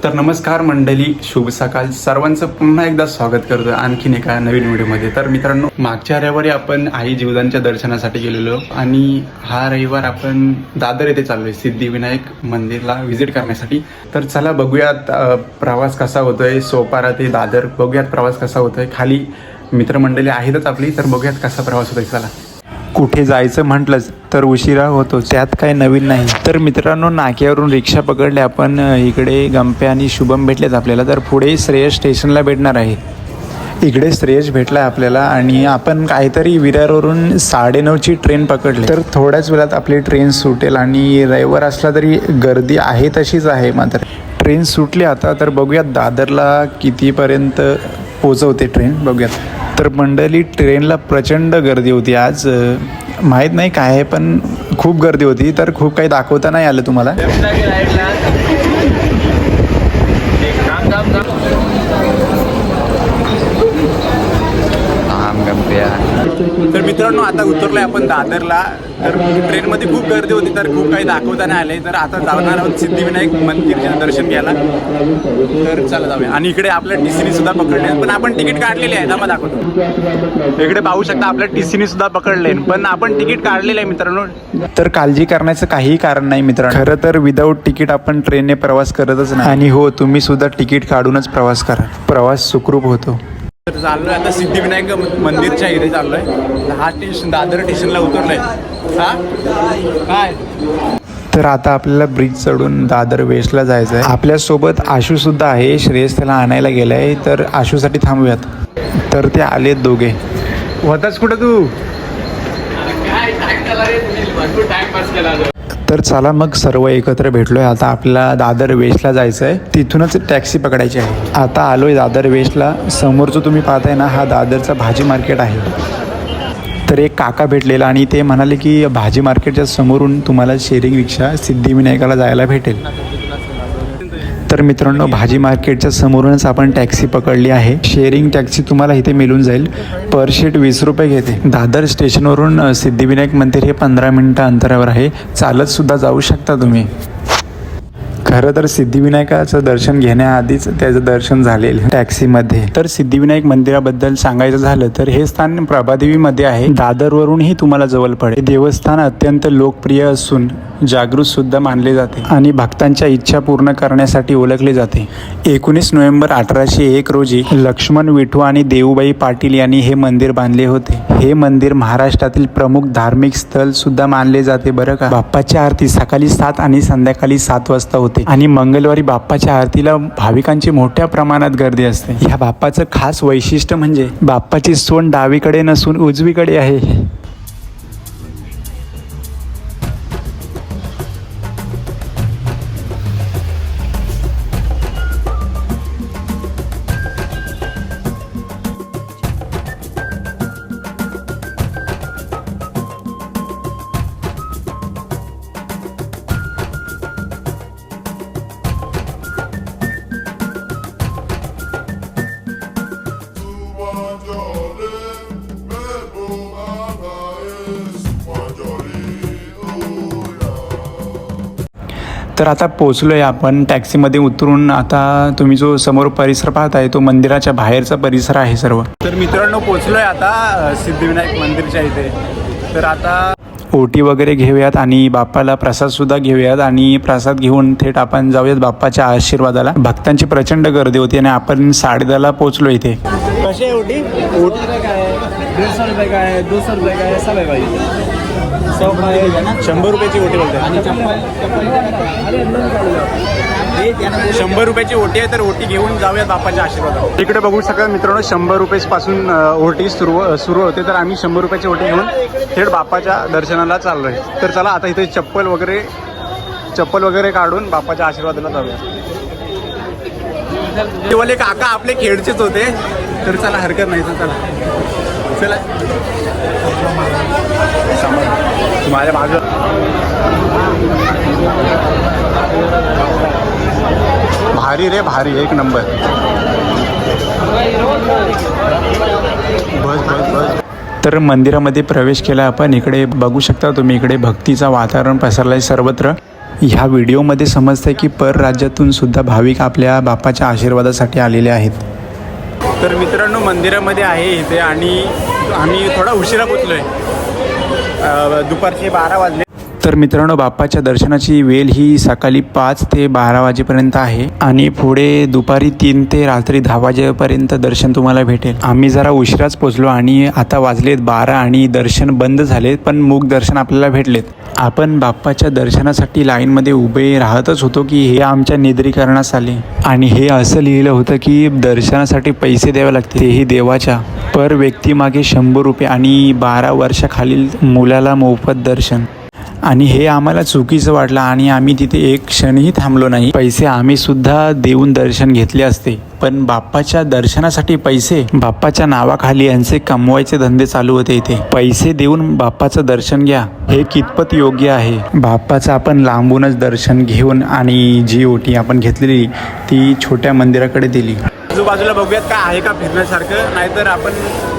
तर नमस्कार मंडळी, शुभ सकाळ. सर्वांचं पुन्हा एकदा स्वागत करतो आणखीन एका नवीन व्हिडिओमध्ये. तर मित्रांनो, मागच्या रविवारी आपण आई जीवदानच्या दर्शनासाठी गेलेलो आणि हा रविवार आपण दादर येथे चाललोय सिद्धिविनायक मंदिरला व्हिजिट करण्यासाठी. तर चला बघूयात प्रवास कसा होतोय. सोपारा ते दादर बघूयात प्रवास कसा होतोय. खाली मित्रमंडळी आहेतच आपली, तर बघूयात कसा प्रवास होतोय. चला. कुठे जायचं म्हटलंच तर उशिरा होतो, त्यात काही नवीन नाही. तर मित्रांनो, नाक्यावरून रिक्षा पकडले आपण. इकडे गंपे आणि शुभम भेटलेत आपल्याला. तर पुढे श्रेयस स्टेशनला भेटणार आहे. इकडे श्रेयस भेटला आपल्याला आणि आपण काहीतरी विरारवरून 9:30ची ट्रेन पकडली. तर थोड्याच वेळात आपली ट्रेन सुटेल आणि रविवार असला तरी गर्दी आहे तशीच आहे. मात्र ट्रेन सुटली आता. तर बघूयात दादरला कितीपर्यंत पोचवते ट्रेन, बघूयात. तर मंडळी, ट्रेनला प्रचंड गर्दी होती आज. माहीत नाही काय आहे, पण खूप गर्दी होती. तर खूप काही दाखवता नाही आलं तुम्हाला. तर मित्रांनो, आता उतरलोय आपण दादरला. तर ट्रेनमध्ये खूप गर्दी होती, तर खूप काही दाखवता नाही आले. तर आता जाणार आहोत सिद्धिविनायक मंदिरचे दर्शन घ्यायला. तर चला जाऊया. आणि इकडे आपल्या टीसीने सुद्धा पकडले, पण आपण तिकीट काढलेले आहे. मग दाखवतो. इकडे पाहू शकता, आपल्या टीसीने सुद्धा पकडले, पण आपण तिकीट काढलेलं आहे मित्रांनो. तर काळजी करण्याचं काहीही कारण नाही मित्रांनो. खरं तर विदाऊट तिकीट आपण ट्रेनने प्रवास करतच नाही. आणि हो, तुम्ही सुद्धा तिकीट काढूनच प्रवास करा, प्रवास सुखरूप होतो. तर चाललोय आता सिद्धिविनायक मंदिरच्या इथे चाललोय. हा स्टेशन दादर स्टेशनला उतरलोय. हा काय, तर आता आपल्याला ब्रिज चढून दादर वेस्टला जायचं आहे. आपल्यासोबत आशू सुद्धा आहे. श्रेयस त्याला आणायला गेलाय, तर आशूसाठी थांबूयात. तर ते आलेत दोघे. होताच कुठं तू? तर चला मग सर्व एकत्र भेटलोय. आता आपल्याला दादर वेस्टला जायचं आहे. तिथूनच टॅक्सी पकडायची आहे. आता आलोय दादर वेस्टला. समोरचं तुम्ही पाहताय ना, हा दादरचा भाजी मार्केट आहे. तर एक काका भेटलेला आणि ते म्हणाले की भाजी मार्केटच्या समोरून तुम्हाला शेअरिंग रिक्षा सिद्धिविनायकाला जायला भेटेल. तर मित्रांनो, भाजी मार्केटच्या समोरूनच आपण टॅक्सी पकडली आहे. शेअरिंग टॅक्सी तुम्हाला इथे मिळून जाईल. पर शीट 20 रुपये घेते. दादर स्टेशनवरून सिद्धिविनायक मंदिर हे 15 मिनिटं अंतरावर आहे. चालत सुद्धा जाऊ शकता तुम्ही. खरं तर सिद्धिविनायकाचं दर्शन घेण्याआधीच त्याचं दर्शन झालेलं टॅक्सीमध्ये. तर सिद्धिविनायक मंदिराबद्दल सांगायचं झालं तर हे स्थान प्रभादेवीमध्ये आहे. दादरवरूनही तुम्हाला जवळ पडेल. देवस्थान अत्यंत लोकप्रिय असून जागृत सुद्धा मानले जाते आणि भक्तांच्या इच्छा पूर्ण करण्यासाठी ओळखले जाते. 19 नोव्हेंबर 1801 रोजी लक्ष्मण विठू आणि देऊबाई पाटील यांनी हे मंदिर बांधले होते. हे मंदिर महाराष्ट्रातील प्रमुख धार्मिक स्थळ सुद्धा मानले जाते बरं का. बाप्पाची आरती सकाळी 7 आणि संध्याकाळी 7 वाजता होते आणि मंगळवारी बाप्पाच्या आरतीला भाविकांची मोठ्या प्रमाणात गर्दी असते. ह्या बाप्पाचं खास वैशिष्ट्य म्हणजे बाप्पाची सोंड डावीकडे नसून उजवीकडे आहे. तर आता पोचलोय आपण टॅक्सीमध्ये उतरून. आता तुम्ही जो समोर परिसर पाहताय तो मंदिराच्या बाहेरचा परिसर आहे सर्व. तर मित्रांनो, पोचलोय आता सिद्धिविनायक मंदिरच्या इथे. तर आता ओटी वगैरे घेऊयात आणि बाप्पाला प्रसाद सुद्धा घेऊयात. आणि प्रसाद घेऊन थेट आपण जाऊयात बाप्पाच्या आशीर्वादाला. भक्तांची प्रचंड गर्दी होती आणि आपण 10:30ला पोचलो इथे. कशी आहे ओटी? 150 रुपये का है, 200 रुपये का है, सब है भाई. 100 रुपयाची ओटी बोलते. 100 रुपयाची ओटी आहे. तर ओटी घेऊन जाऊयात बाप्पाच्या आशीर्वादाला. इकडे बघू शकता मित्रांनो, 100 रुपयापासून ओटी सुरू होते. तर आम्ही 100 रुपयाची ओटी घेऊन थेट बाप्पाच्या दर्शनाला चाललोय. तर चला आता इथे चप्पल वगैरे काढून बाप्पाच्या आशीर्वादाला जाऊया. ते वाले काका आपले खेडचेच होते. तर चला, हरकत नाही. तर चला माझ्या मागं भारी रे, भारी, एक नंबर. बस. तर मंदिरामध्ये प्रवेश केला आपण. इकडे बघू शकता तुम्ही, इकडे भक्तीचं वातावरण पसरलं आहे सर्वत्र. ह्या व्हिडिओमध्ये समजतं की परराज्यातून सुद्धा भाविक आपल्या बाप्पाच्या आशीर्वादासाठी आलेले आहेत. तर मित्रांनो मंदिरामध्ये आहे इथे आणि आम्ही थोडा उशिरा पोचलो आहे. दुपारचे 12 वाजले. तर मित्रांनो बाप्पाच्या दर्शनाची वेळ ही सकाळी 5 ते 12 वाजेपर्यंत आहे आणि पुढे दुपारी 3 ते रात्री 10 वाजेपर्यंत दर्शन तुम्हाला भेटेल. आम्ही जरा उशिराच पोचलो आणि आता वाजलेत 12 आणि दर्शन बंद झाले, पण मूक दर्शन आपल्याला भेटलेत. आपण बाप्पाच्या दर्शनासाठी लाईनमध्ये उभे राहतच होतो की हे आमच्या निद्रीकरणास आले आणि हे असं लिहिलं होतं की दर्शनासाठी पैसे द्यावे लागते, तेही देवाच्या. पर व्यक्तीमागे 100 रुपये आणि 12 वर्षाखालील मुलाला मोफत दर्शन. आणि हे आम्हाला चुकीचं वाटलं आणि आम्ही तिथे एक क्षणही थांबलो नाही. पैसे आम्ही सुद्धा देऊन दर्शन घेतले असते, पण बाप्पाच्या दर्शनासाठी पैसे, बाप्पाच्या नावाखाली यांचे कमवायचे धंदे चालू होते. इथे पैसे देऊन बाप्पाचं दर्शन घ्या, हे कितपत योग्य आहे? बाप्पाचं आपण लांबूनच दर्शन घेऊन आणि जी ओटी आपण घेतलेली ती छोट्या मंदिराकडे दिली. आजूबाजूला बघूयात काय आहे का फिरण्यासारखं, नाहीतर आपण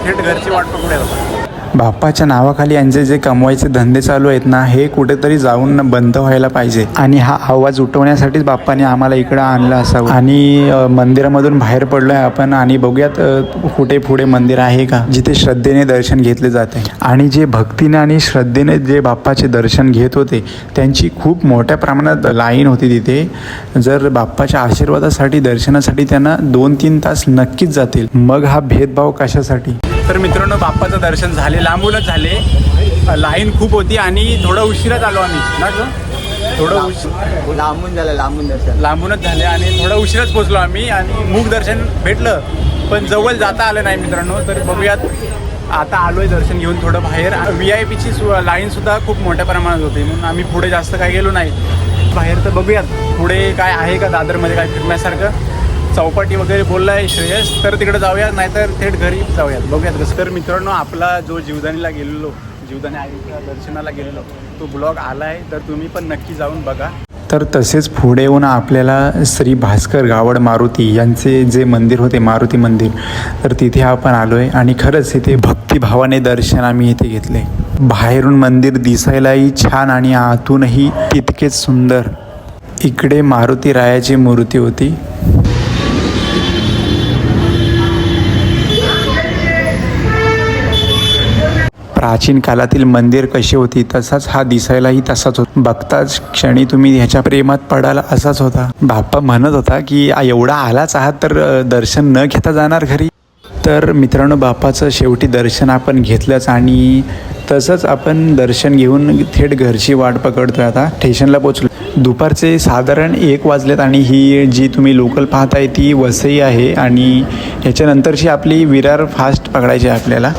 थेट घरची वाट पकडूया. बाप्पाच्या नावाखाली यांचे जे कमवायचे धंदे चालू आहेत ना, हे कुठेतरी जाऊन बंद व्हायला पाहिजे. आणि हा आवाज उठवण्यासाठीच बाप्पाने आम्हाला इकडं आणलं असावं. आणि मंदिरामधून बाहेर पडलोय आपण आणि बघूयात कुठे पुढे मंदिर आहे का जिथे श्रद्धेने दर्शन घेतले जाते. आणि जे भक्तीने आणि श्रद्धेने जे बाप्पाचे दर्शन घेत होते त्यांची खूप मोठ्या प्रमाणात लाईन होती तिथे. जर बाप्पाच्या आशीर्वादासाठी दर्शनासाठी त्यांना 2-3 तास नक्कीच जातील. मग हा भेदभाव कशासाठी? तर मित्रांनो बाप्पाचं दर्शन झाले, लांबूनच झाले. लाईन खूप होती आणि थोडं उशिराच आलो आम्ही ना गं? थोडं लांबून झालं, लांबून दर्शन लांबूनच झाले आणि थोडं उशिराच पोचलो आम्ही आणि मूक दर्शन भेटलं, पण जवळ जाता आलं नाही मित्रांनो. तर बघूयात, आता आलो आहे दर्शन घेऊन थोडं बाहेर. VIP ची लाईनसुद्धा खूप मोठ्या प्रमाणात होती म्हणून आम्ही पुढे जास्त काय गेलो नाही बाहेर. तर बघूयात पुढे काय आहे का दादरमध्ये काय फिरण्यासारखं. चौपाटी वगैरे बोलला आहे श्रेयस, तर तिकडे जाऊयात, नाहीतर थेट घरी जाऊयात. बघूयात कसं. तर मित्रांनो आपला जो जीवदानी आईच्या दर्शनाला गेलेलो तो ब्लॉग आला आहे, तर तुम्ही पण नक्की जाऊन बघा. तर तसेच पुढे येऊन आपल्याला श्री भास्कर गावड मारुती यांचे जे मंदिर होते, मारुती मंदिर, तर तिथे आपण आलो आहे. आणि खरंच इथे भक्तिभावाने दर्शन आम्ही इथे घेतले. बाहेरून मंदिर दिसायलाही छान आणि आतूनही तितकेच सुंदर. इकडे मारुती रायाची मूर्ती होती. प्राचीन काळातील मंदिर कशी होती तसाच हा दिसायलाही तसाच होता. बघताच क्षणी तुम्ही ह्याच्या प्रेमात पडाल असाच होता. बाप्पा म्हणत होता की एवढा आलाच आहात तर दर्शन न घेता जाणार घरी. तर मित्रांनो बाप्पाचं शेवटी दर्शन आपण घेतलंच आणि तसंच आपण दर्शन घेऊन थेट घरची वाट पकडतोय. आता स्टेशनला पोचलो. दुपारचे साधारण 1 वाजलेत आणि ही जी तुम्ही लोकल पाहताय ती वसई आहे आणि ह्याच्यानंतरची आपली विरार फास्ट पकडायची आहे आपल्याला.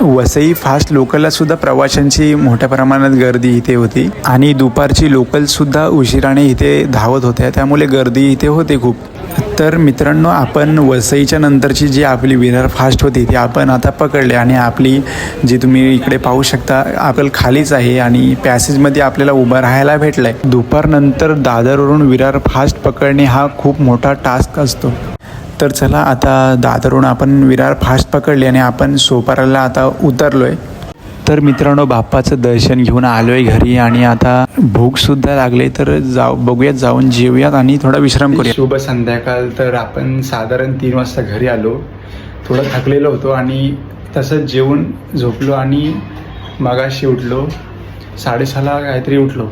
वसई फास्ट लोकललासुद्धा प्रवाशांची मोठ्या प्रमाणात गर्दी इथे होती आणि दुपारची लोकलसुद्धा उशिराने इथे धावत होत्या, त्यामुळे गर्दी इथे होते खूप. तर मित्रांनो आपण वसईच्या नंतरची जी आपली विरार फास्ट होती ती आपण आता पकडली आणि आपली जी तुम्ही इकडे पाहू शकता आपलं खालीच आहे आणि पॅसेजमध्ये आपल्याला उभं राहायला भेटलं आहे. दुपारनंतर दादरवरून विरार फास्ट पकडणे हा खूप मोठा टास्क असतो. तर चला आता दादरवरून आपण विरार फास्ट पकडली आणि आपण सोपाराला आता उतरलो आहे. तर मित्रांनो बाप्पाचं दर्शन घेऊन आलो आहे घरी आणि आता भूकसुद्धा लागले, तर बघूयात जाऊन जेवूयात आणि थोडा विश्राम करूया. शुभ संध्याकाळ. तर आपण साधारण 3 वाजता घरी आलो. थोडं थकलेलो होतो आणि तसंच जेवून झोपलो आणि मगाशी उठलो 6:30ला काहीतरी उठलो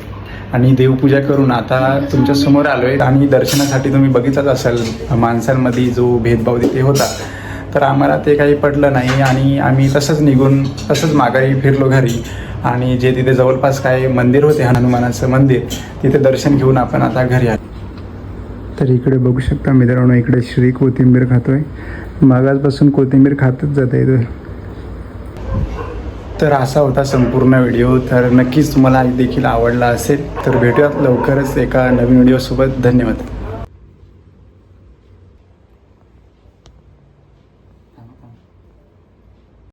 आणि देवपूजा करून आता तुमच्यासमोर आलो आहे. आणि दर्शनासाठी तुम्ही बघितलंच असाल माणसांमध्ये जो भेदभाव तिथे होता, तर आम्हाला ते काही पडलं नाही आणि आम्ही तसंच माघारी फिरलो घरी. आणि जे तिथे जवळपास काय मंदिर होते हनुमानाचं मंदिर, तिथे दर्शन घेऊन आपण आता घरी आलो. तर इकडे बघू शकता मित्रांनो, इकडे श्री कोथिंबीर खातोय. मागासपासून कोथिंबीर खातच जाता येतोय. तर असा होता संपूर्ण व्हिडिओ. तर नक्कीच तुम्हाला देखील आवडला असेल. तर भेटूयात लवकरच एका नवीन व्हिडिओसोबत. धन्यवाद.